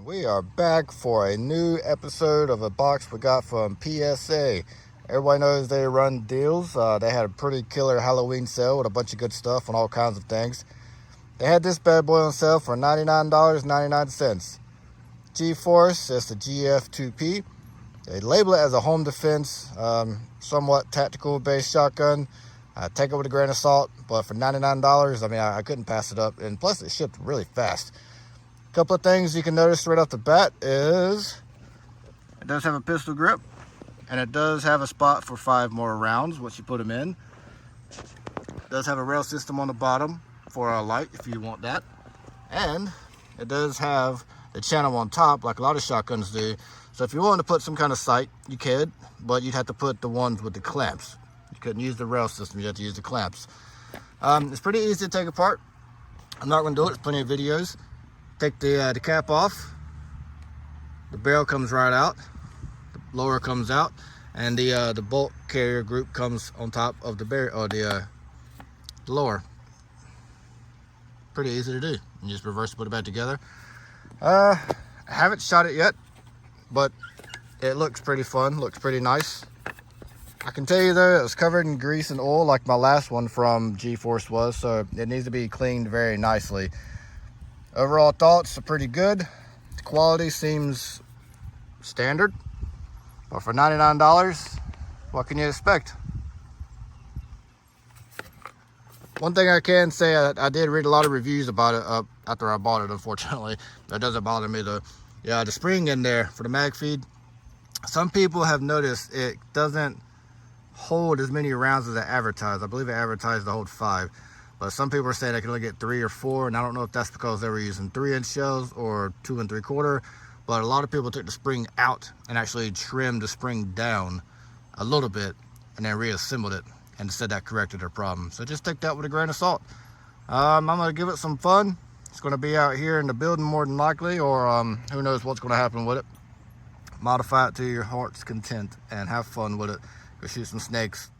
We are back for a new episode of a box we got from PSA. Everybody knows they run deals. They had a pretty killer Halloween sale with a bunch of good stuff on all kinds of things. They had this bad boy on sale for $99.99. GForce, it's the GF2P. They label it as a home defense, somewhat tactical based shotgun. Take it with a grain of salt, but for $99, I mean, I couldn't pass it up. And plus, it shipped really fast. A couple of things you can notice right off the bat is it does have a pistol grip, and it does have a spot for 5 more rounds once you put them in. It does have a rail system on the bottom for a light if you want that. And it does have the channel on top like a lot of shotguns do. So if you wanted to put some kind of sight, you could, but you'd have to put the ones with the clamps. You couldn't use the rail system, you have to use the clamps. It's pretty easy to take apart. I'm not going to do it, there's plenty of videos. Take the cap off. The barrel comes right out. The lower comes out, and the bolt carrier group comes on top of the barrel or the lower. Pretty easy to do. You just reverse put it back together. I haven't shot it yet, but it looks pretty fun. Looks pretty nice. I can tell you though, it was covered in grease and oil like my last one from GForce was, so it needs to be cleaned very nicely. Overall thoughts are pretty good. The quality seems standard, but for $99, what can you expect? One thing I can say, I did read a lot of reviews about it after I bought it, unfortunately. That doesn't bother me though. Yeah, the spring in there for the mag feed, some people have noticed it doesn't hold as many rounds as it advertised. I believe it advertised to hold 5. But some people are saying they can only get 3 or 4, and I don't know if that's because they were using 3-inch shells or 2 3/4. But a lot of people took the spring out and actually trimmed the spring down a little bit and then reassembled it, and said that corrected their problem. So just take that with a grain of salt. I'm gonna give it some fun. It's gonna be out here in the building more than likely, or who knows what's gonna happen with it. Modify it to your heart's content and have fun with it. Go shoot some snakes,